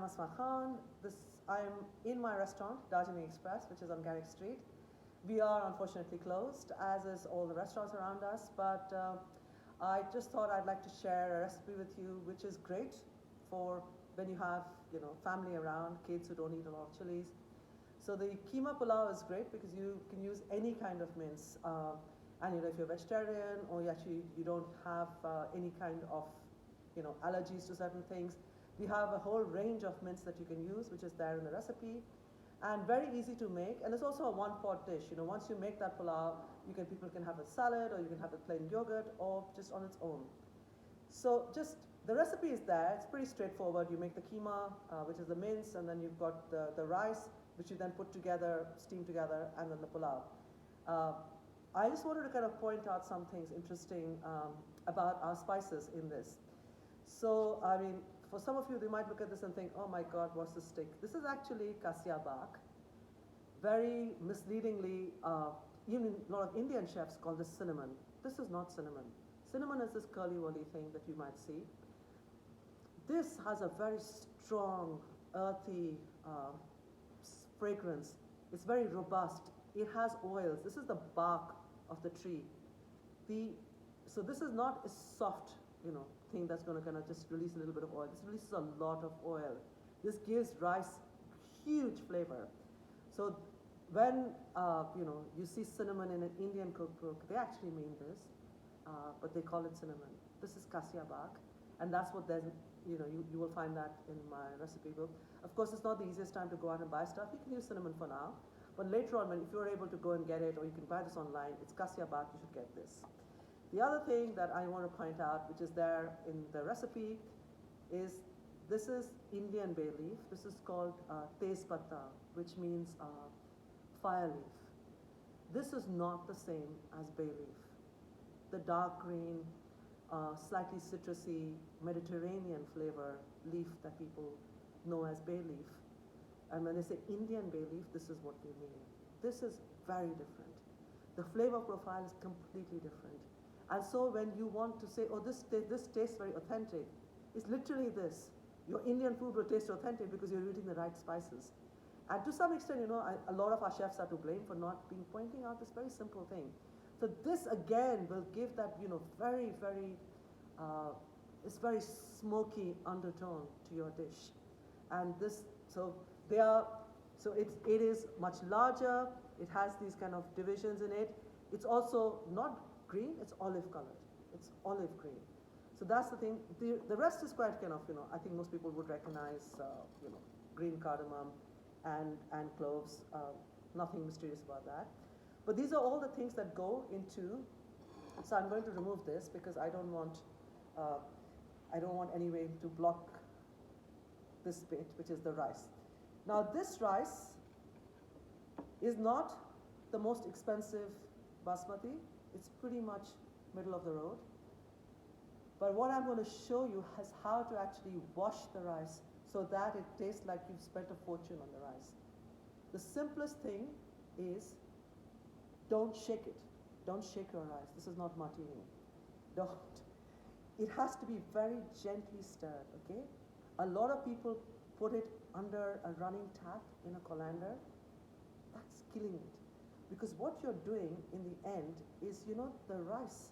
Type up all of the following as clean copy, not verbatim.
Asma Khan. I'm in my restaurant, Darjeeling Express, which is on Garrick Street. We are unfortunately closed, as is all the restaurants around us, but I just thought I'd like to share a recipe with you, which is great for when you have, family around, kids who don't eat a lot of chilies. So the Keema Pulao is great because you can use any kind of mince. And if you're vegetarian or you don't have any kind of allergies to certain things, we have a whole range of mince that you can use, which is there in the recipe, and very easy to make. And it's also a one-pot dish. Once you make that pulao, people can have a salad, or you can have it plain yogurt, or just on its own. So just the recipe is there. It's pretty straightforward. You make the keema, which is the mince, and then you've got the rice, which you then put together, steam together, and then the pulao. I just wanted to kind of point out some things interesting about our spices in this. So, for some of you, they might look at this and think, oh my God, what's this stick? This is actually cassia bark. Very misleadingly, even a lot of Indian chefs call this cinnamon. This is not cinnamon. Cinnamon is this curly-wurly thing that you might see. This has a very strong, earthy fragrance. It's very robust. It has oils. This is the bark of the tree. So this is not a soft, thing that's going to kind of just release a little bit of oil. This releases a lot of oil. This gives rice huge flavor. So when you see cinnamon in an Indian cookbook, they actually mean this, but they call it cinnamon. This is cassia bark, and that's what there's. You will find that in my recipe book. Of course, it's not the easiest time to go out and buy stuff. You can use cinnamon for now, but later on, if you're able to go and get it, or you can buy this online, it's cassia bark. You should get this. The other thing that I want to point out, which is there in the recipe, is this is Indian bay leaf. This is called tez patta, which means fire leaf. This is not the same as bay leaf. The dark green, slightly citrusy, Mediterranean flavor leaf that people know as bay leaf. And when they say Indian bay leaf, this is what they mean. This is very different. The flavor profile is completely different. And so when you want to say, oh, this tastes very authentic, it's literally this. Your Indian food will taste authentic because you're using the right spices. And to some extent, a lot of our chefs are to blame for not pointing out this very simple thing. So this again will give that, very, very, it's very smoky undertone to your dish. And it is much larger. It has these kind of divisions in it. It's also not green, it's olive colored. It's olive green. So that's the thing. The rest is quite kind of, I think most people would recognize, green cardamom and cloves. Nothing mysterious about that. But these are all the things that go into, so I'm going to remove this because I don't want any way to block this bit, which is the rice. Now this rice is not the most expensive basmati. It's pretty much middle of the road. But what I'm going to show you is how to actually wash the rice so that it tastes like you've spent a fortune on the rice. The simplest thing is don't shake it. Don't shake your rice. This is not martini. Don't. It has to be very gently stirred, okay? A lot of people put it under a running tap in a colander. That's killing it. Because what you're doing in the end is, the rice,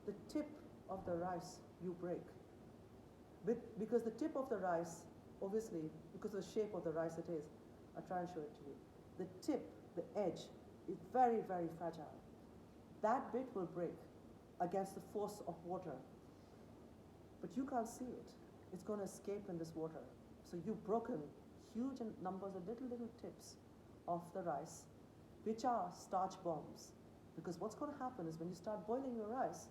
the tip of the rice you break. Because the tip of the rice, obviously, because of the shape of the rice it is, I'll try and show it to you. The tip, the edge, is very, very fragile. That bit will break against the force of water. But you can't see it. It's going to escape in this water. So you've broken huge numbers of little tips of the rice, which are starch bombs. Because what's going to happen is when you start boiling your rice,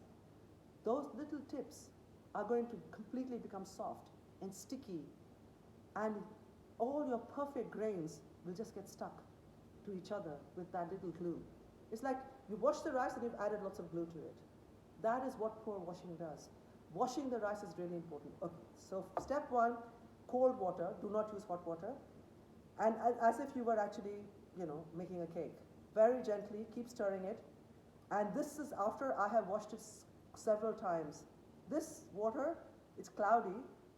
those little tips are going to completely become soft and sticky, and all your perfect grains will just get stuck to each other with that little glue. It's like you wash the rice and you've added lots of glue to it. That is what poor washing does. Washing the rice is really important. Okay, so step one, cold water. Do not use hot water. And as if you were actually, making a cake. Very gently, keep stirring it. And this is after I have washed it several times. This water, it's cloudy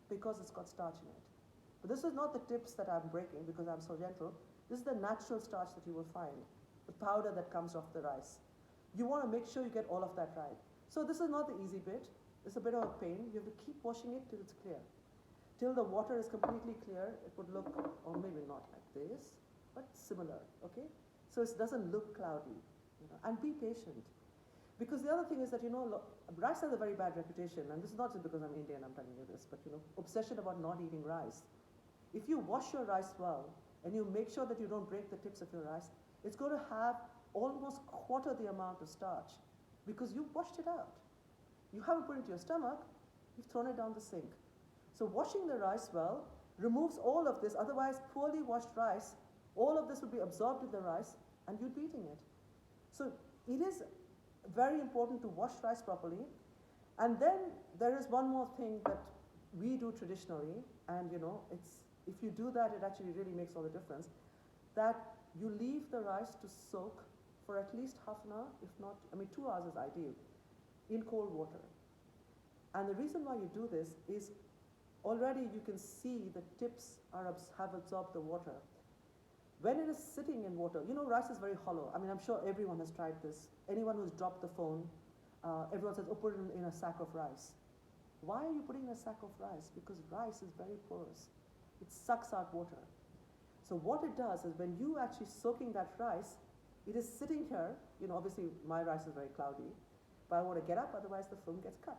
because it's got starch in it. But this is not the tips that I'm breaking because I'm so gentle. This is the natural starch that you will find, the powder that comes off the rice. You want to make sure you get all of that right. So this is not the easy bit. It's a bit of a pain. You have to keep washing it till it's clear. Till the water is completely clear, it would look, or maybe not like this, but similar, okay? So it doesn't look cloudy, and be patient. Because the other thing is that, rice has a very bad reputation, and this is not just because I'm Indian, I'm telling you this, but, obsession about not eating rice. If you wash your rice well, and you make sure that you don't break the tips of your rice, it's going to have almost quarter the amount of starch, because you've washed it out. You haven't put it into your stomach, you've thrown it down the sink. So washing the rice well removes all of this, otherwise poorly washed rice, all of this would be absorbed in the rice, and you'd be eating it. So it is very important to wash rice properly. And then there is one more thing that we do traditionally, and if you do that, it actually really makes all the difference, that you leave the rice to soak for at least half an hour, if not, 2 hours is ideal, in cold water. And the reason why you do this is already you can see the tips have absorbed the water. When it is sitting in water, rice is very hollow. I'm sure everyone has tried this. Anyone who's dropped the phone, everyone says, oh, put it in a sack of rice. Why are you putting in a sack of rice? Because rice is very porous. It sucks out water. So what it does is when you actually soaking that rice, it is sitting here, obviously my rice is very cloudy, but I want to get up, otherwise the film gets cut.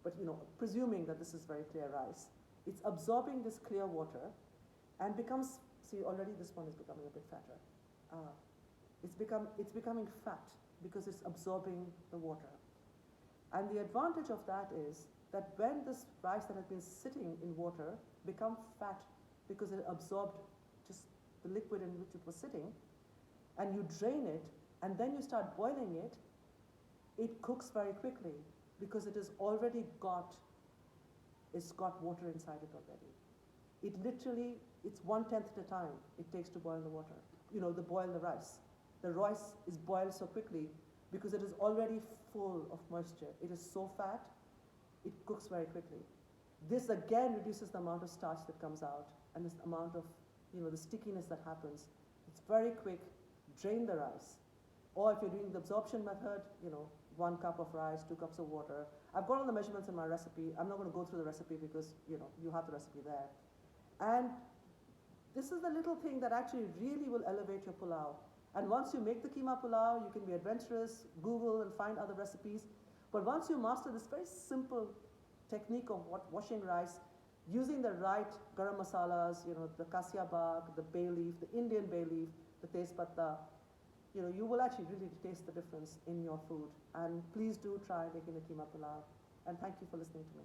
But presuming that this is very clear rice, it's absorbing this clear water and becomes, see already this one is becoming a bit fatter. It's becoming fat because it's absorbing the water. And the advantage of that is that when this rice that has been sitting in water becomes fat because it absorbed just the liquid in which it was sitting, and you drain it, and then you start boiling it, it cooks very quickly because it has already got water inside it already. It literally, it's 1/10 the time it takes to boil the water, boil the rice. The rice is boiled so quickly because it is already full of moisture. It is so fat, it cooks very quickly. This again reduces the amount of starch that comes out and this amount of, the stickiness that happens. It's very quick, drain the rice. Or if you're doing the absorption method, 1 cup of rice, 2 cups of water. I've got all the measurements in my recipe. I'm not going to go through the recipe because, you have the recipe there. And this is the little thing that actually really will elevate your pulao. And once you make the Keema Pulao, you can be adventurous, Google and find other recipes. But once you master this very simple technique of washing rice, using the right garam masalas, the kasya bag, the bay leaf, the Indian bay leaf, the tezpatta, you will actually really taste the difference in your food. And please do try making the Keema Pulao. And thank you for listening to me.